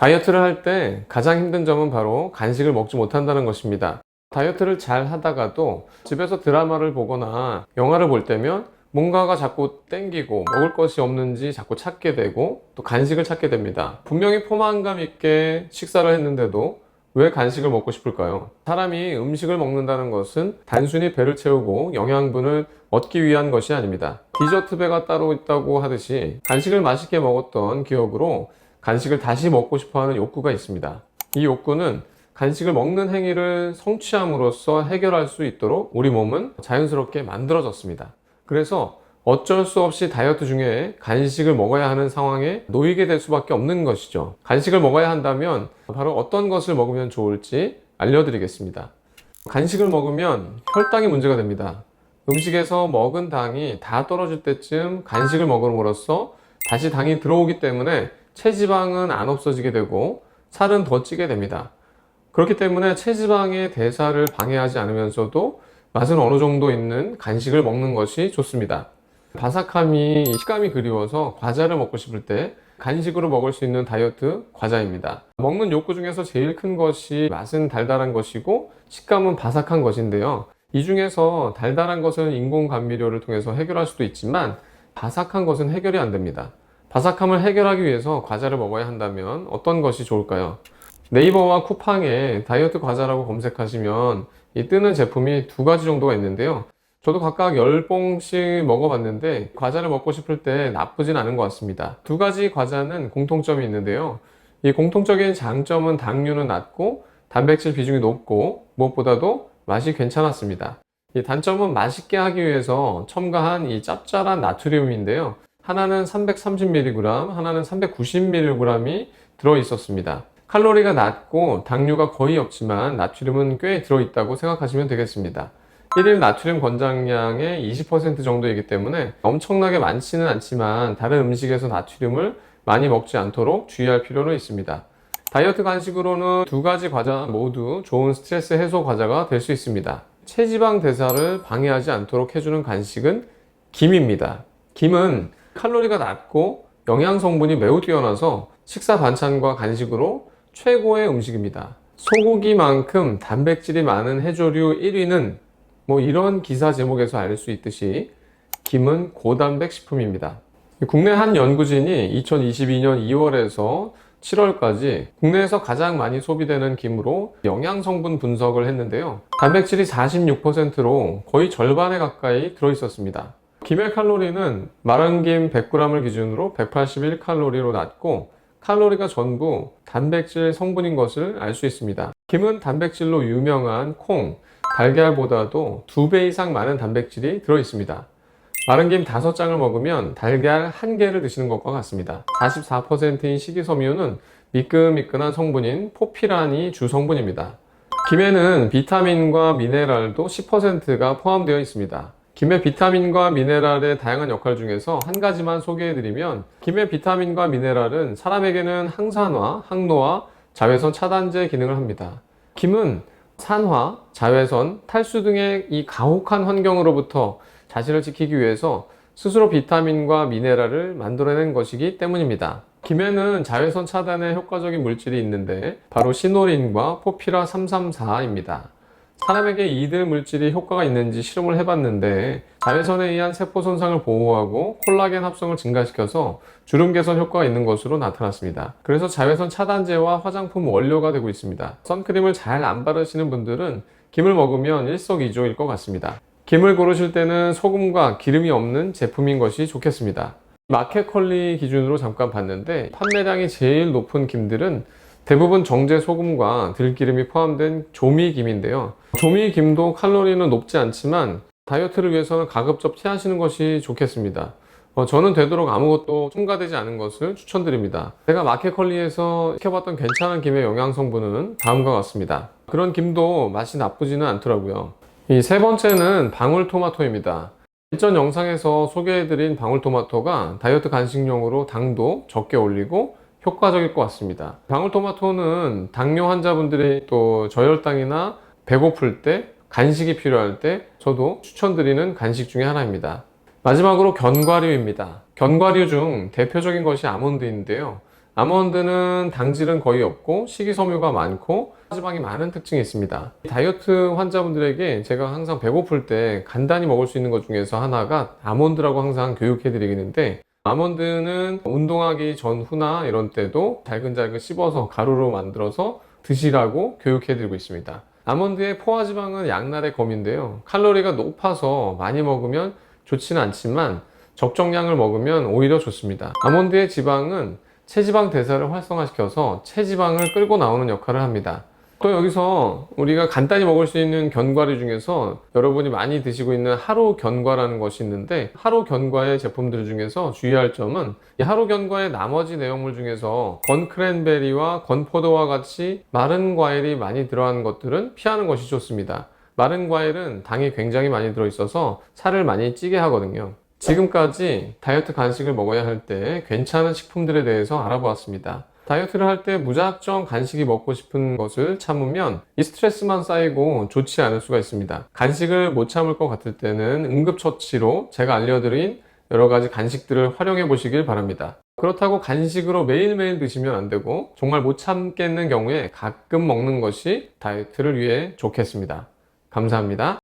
다이어트를 할 때 가장 힘든 점은 바로 간식을 먹지 못한다는 것입니다. 다이어트를 잘 하다가도 집에서 드라마를 보거나 영화를 볼 때면 뭔가가 자꾸 땡기고 먹을 것이 없는지 자꾸 찾게 되고 또 간식을 찾게 됩니다. 분명히 포만감 있게 식사를 했는데도 왜 간식을 먹고 싶을까요? 사람이 음식을 먹는다는 것은 단순히 배를 채우고 영양분을 얻기 위한 것이 아닙니다. 디저트 배가 따로 있다고 하듯이 간식을 맛있게 먹었던 기억으로 간식을 다시 먹고 싶어하는 욕구가 있습니다. 이 욕구는 간식을 먹는 행위를 성취함으로써 해결할 수 있도록 우리 몸은 자연스럽게 만들어졌습니다. 그래서 어쩔 수 없이 다이어트 중에 간식을 먹어야 하는 상황에 놓이게 될 수밖에 없는 것이죠. 간식을 먹어야 한다면 바로 어떤 것을 먹으면 좋을지 알려드리겠습니다. 간식을 먹으면 혈당이 문제가 됩니다. 음식에서 먹은 당이 다 떨어질 때쯤 간식을 먹음으로써 다시 당이 들어오기 때문에 체지방은 안 없어지게 되고 살은 더 찌게 됩니다. 그렇기 때문에 체지방의 대사를 방해하지 않으면서도 맛은 어느 정도 있는 간식을 먹는 것이 좋습니다. 바삭함이, 식감이 그리워서 과자를 먹고 싶을 때 간식으로 먹을 수 있는 다이어트 과자입니다. 먹는 욕구 중에서 제일 큰 것이 맛은 달달한 것이고 식감은 바삭한 것인데요. 이 중에서 달달한 것은 인공 감미료를 통해서 해결할 수도 있지만 바삭한 것은 해결이 안 됩니다. 바삭함을 해결하기 위해서 과자를 먹어야 한다면 어떤 것이 좋을까요? 네이버와 쿠팡에 다이어트 과자라고 검색하시면 이 뜨는 제품이 두 가지 정도가 있는데요. 저도 각각 10봉씩 먹어봤는데 과자를 먹고 싶을 때 나쁘진 않은 것 같습니다. 두 가지 과자는 공통점이 있는데요. 이 공통적인 장점은 당류는 낮고 단백질 비중이 높고 무엇보다도 맛이 괜찮았습니다. 이 단점은 맛있게 하기 위해서 첨가한 이 짭짤한 나트륨인데요. 하나는 330mg, 하나는 390mg이 들어있었습니다. 칼로리가 낮고 당류가 거의 없지만 나트륨은 꽤 들어있다고 생각하시면 되겠습니다. 1일 나트륨 권장량의 20% 정도이기 때문에 엄청나게 많지는 않지만 다른 음식에서 나트륨을 많이 먹지 않도록 주의할 필요는 있습니다. 다이어트 간식으로는 두 가지 과자 모두 좋은 스트레스 해소 과자가 될 수 있습니다. 체지방 대사를 방해하지 않도록 해주는 간식은 김입니다. 김은 칼로리가 낮고 영양 성분이 매우 뛰어나서 식사 반찬과 간식으로 최고의 음식입니다. 소고기만큼 단백질이 많은 해조류 1위는 이런 기사 제목에서 알 수 있듯이 김은 고단백 식품입니다. 국내 한 연구진이 2022년 2월에서 7월까지 국내에서 가장 많이 소비되는 김으로 영양 성분 분석을 했는데요. 단백질이 46%로 거의 절반에 가까이 들어있었습니다. 김의 칼로리는 마른 김 100g을 기준으로 181칼로리로 낮고 칼로리가 전부 단백질 성분인 것을 알 수 있습니다. 김은 단백질로 유명한 콩, 달걀보다도 2배 이상 많은 단백질이 들어있습니다. 마른 김 5장을 먹으면 달걀 1개를 드시는 것과 같습니다. 44%인 식이섬유는 미끈미끈한 성분인 포피란이 주 성분입니다. 김에는 비타민과 미네랄도 10%가 포함되어 있습니다. 김의 비타민과 미네랄의 다양한 역할 중에서 한 가지만 소개해드리면 김의 비타민과 미네랄은 사람에게는 항산화, 항노화, 자외선 차단제 기능을 합니다. 김은 산화, 자외선, 탈수 등의 이 가혹한 환경으로부터 자신을 지키기 위해서 스스로 비타민과 미네랄을 만들어낸 것이기 때문입니다. 김에는 자외선 차단에 효과적인 물질이 있는데 바로 시노린과 포피라 334입니다. 사람에게 이들 물질이 효과가 있는지 실험을 해봤는데 자외선에 의한 세포 손상을 보호하고 콜라겐 합성을 증가시켜서 주름 개선 효과가 있는 것으로 나타났습니다. 그래서 자외선 차단제와 화장품 원료가 되고 있습니다. 선크림을 잘 안 바르시는 분들은 김을 먹으면 일석이조일 것 같습니다. 김을 고르실 때는 소금과 기름이 없는 제품인 것이 좋겠습니다. 마켓컬리 기준으로 잠깐 봤는데 판매량이 제일 높은 김들은 대부분 정제 소금과 들기름이 포함된 조미김인데요. 조미김도 칼로리는 높지 않지만 다이어트를 위해서는 가급적 피하시는 것이 좋겠습니다. 저는 되도록 아무것도 첨가되지 않은 것을 추천드립니다. 제가 마켓컬리에서 시켜봤던 괜찮은 김의 영양 성분은 다음과 같습니다. 그런 김도 맛이 나쁘지는 않더라고요. 이 세 번째는 방울토마토입니다. 일전 영상에서 소개해드린 방울토마토가 다이어트 간식용으로 당도 적게 올리고 효과적일 것 같습니다. 방울토마토는 당뇨 환자분들이 또 저혈당이나 배고플 때, 간식이 필요할 때 저도 추천드리는 간식 중에 하나입니다. 마지막으로 견과류입니다. 견과류 중 대표적인 것이 아몬드인데요. 아몬드는 당질은 거의 없고 식이섬유가 많고 지방이 많은 특징이 있습니다. 다이어트 환자분들에게 제가 항상 배고플 때 간단히 먹을 수 있는 것 중에서 하나가 아몬드라고 항상 교육해 드리는데, 아몬드는 운동하기 전후나 이런 때도 잘근잘근 씹어서 가루로 만들어서 드시라고 교육해 드리고 있습니다. 아몬드의 포화지방은 양날의 검인데요, 칼로리가 높아서 많이 먹으면 좋지는 않지만 적정량을 먹으면 오히려 좋습니다. 아몬드의 지방은 체지방 대사를 활성화시켜서 체지방을 끌고 나오는 역할을 합니다. 또 여기서 우리가 간단히 먹을 수 있는 견과류 중에서 여러분이 많이 드시고 있는 하루 견과라는 것이 있는데, 하루 견과의 제품들 중에서 주의할 점은 이 하루 견과의 나머지 내용물 중에서 건 크랜베리와 건 포도와 같이 마른 과일이 많이 들어간 것들은 피하는 것이 좋습니다. 마른 과일은 당이 굉장히 많이 들어있어서 살을 많이 찌게 하거든요. 지금까지 다이어트 간식을 먹어야 할 때 괜찮은 식품들에 대해서 알아보았습니다. 다이어트를 할 때 무작정 간식이 먹고 싶은 것을 참으면 이 스트레스만 쌓이고 좋지 않을 수가 있습니다. 간식을 못 참을 것 같을 때는 응급처치로 제가 알려드린 여러 가지 간식들을 활용해 보시길 바랍니다. 그렇다고 간식으로 매일매일 드시면 안 되고, 정말 못 참겠는 경우에 가끔 먹는 것이 다이어트를 위해 좋겠습니다. 감사합니다.